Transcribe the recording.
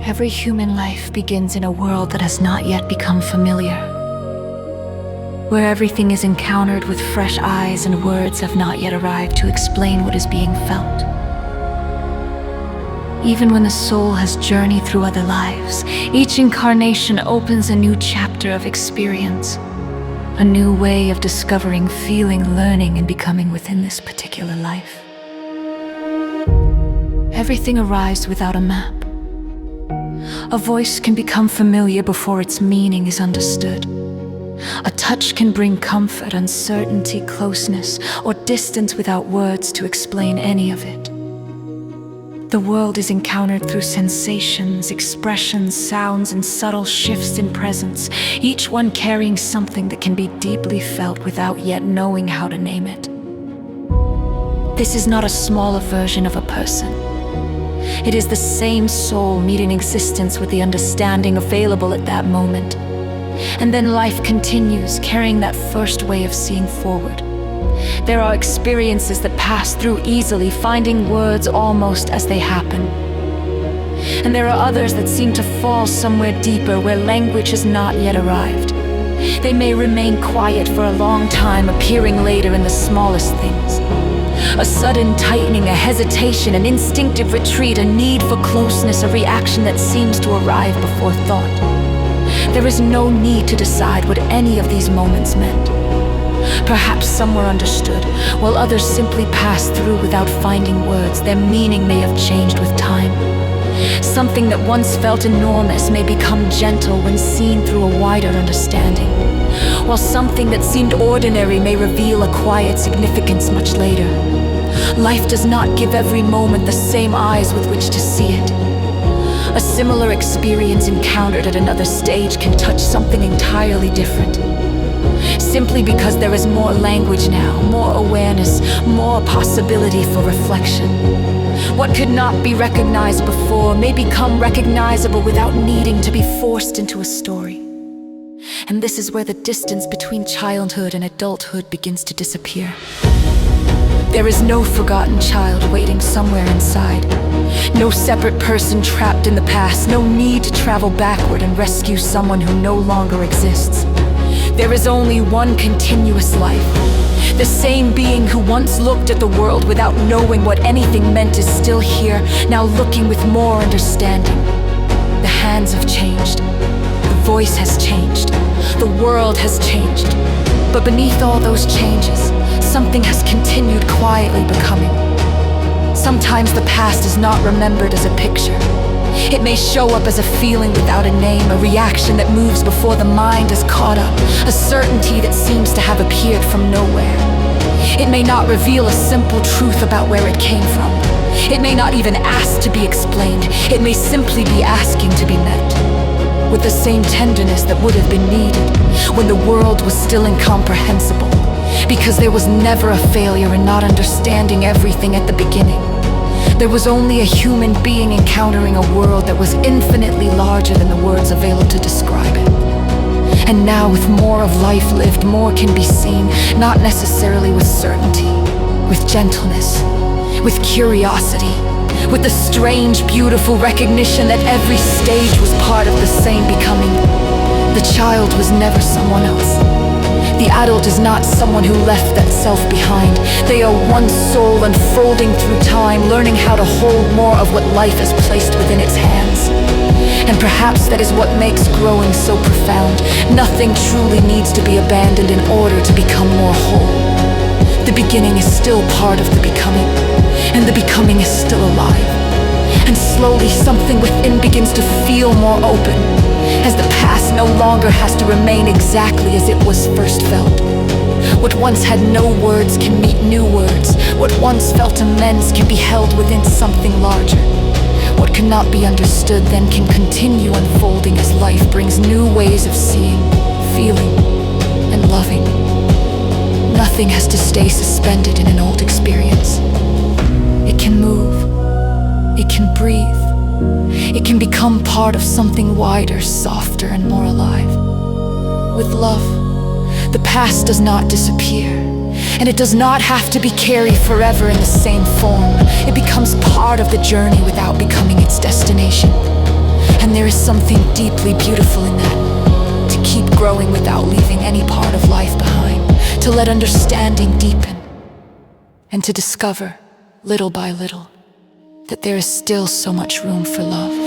Every human life begins in a world that has not yet become familiar, where everything is encountered with fresh eyes and words have not yet arrived to explain what is being felt. Even when the soul has journeyed through other lives, each incarnation opens a new chapter of experience, a new way of discovering, feeling, learning, and becoming within this particular life. Everything arrives without a map. A voice can become familiar before its meaning is understood. A touch can bring comfort, uncertainty, closeness, or distance without words to explain any of it. The world is encountered through sensations, expressions, sounds, and subtle shifts in presence, each one carrying something that can be deeply felt without yet knowing how to name it. This is not a smaller version of a person. It is the same soul meeting existence with the understanding available at that moment. And then life continues, carrying that first way of seeing forward. There are experiences that pass through easily, finding words almost as they happen. And there are others that seem to fall somewhere deeper where language has not yet arrived. They may remain quiet for a long time, appearing later in the smallest things. A sudden tightening, a hesitation, an instinctive retreat, a need for closeness, a reaction that seems to arrive before thought. There is no need to decide what any of these moments meant. Perhaps some were understood, while others simply passed through without finding words. Their meaning may have changed with time. Something that once felt enormous may become gentle when seen through a wider understanding, while something that seemed ordinary may reveal a quiet significance much later. Life does not give every moment the same eyes with which to see it. A similar experience encountered at another stage can touch something entirely different. Simply because there is more language now, more awareness, more possibility for reflection. What could not be recognized before may become recognizable without needing to be forced into a story. And this is where the distance between childhood and adulthood begins to disappear. There is no forgotten child waiting somewhere inside. No separate person trapped in the past. No need to travel backward and rescue someone who no longer exists. There is only one continuous life. The same being who once looked at the world without knowing what anything meant is still here, now looking with more understanding. The hands have changed. The voice has changed. The world has changed. But beneath all those changes, something has continued quietly becoming. Sometimes the past is not remembered as a picture. It may show up as a feeling without a name, a reaction that moves before the mind is caught up, a certainty that seems to have appeared from nowhere. It may not reveal a simple truth about where it came from. It may not even ask to be explained. It may simply be asking to be met, with the same tenderness that would have been needed when the world was still incomprehensible, because there was never a failure in not understanding everything at the beginning. There was only a human being encountering a world that was infinitely larger than the words available to describe it. And now, with more of life lived, more can be seen, not necessarily with certainty, with gentleness, with curiosity, with the strange, beautiful recognition that every stage was part of the same becoming. The child was never someone else. The adult is not someone who left that self behind. They are one soul unfolding through time, learning how to hold more of what life has placed within its hands. And perhaps that is what makes growing so profound. Nothing truly needs to be abandoned in order to become more whole. The beginning is still part of the becoming, and the becoming is still alive. And slowly something within begins to feel more open, as the past no longer has to remain exactly as it was first felt. What once had no words can meet new words. What once felt immense can be held within something larger. What cannot be understood then can continue unfolding as life brings new ways of seeing, feeling, and loving. Nothing has to stay suspended in an old experience. It can move. It can breathe. It can become part of something wider, softer, and more alive. With love, the past does not disappear, and it does not have to be carried forever in the same form. It becomes part of the journey without becoming its destination. And there is something deeply beautiful in that. To keep growing without leaving any part of life behind. To let understanding deepen. And to discover, little by little, that there is still so much room for love.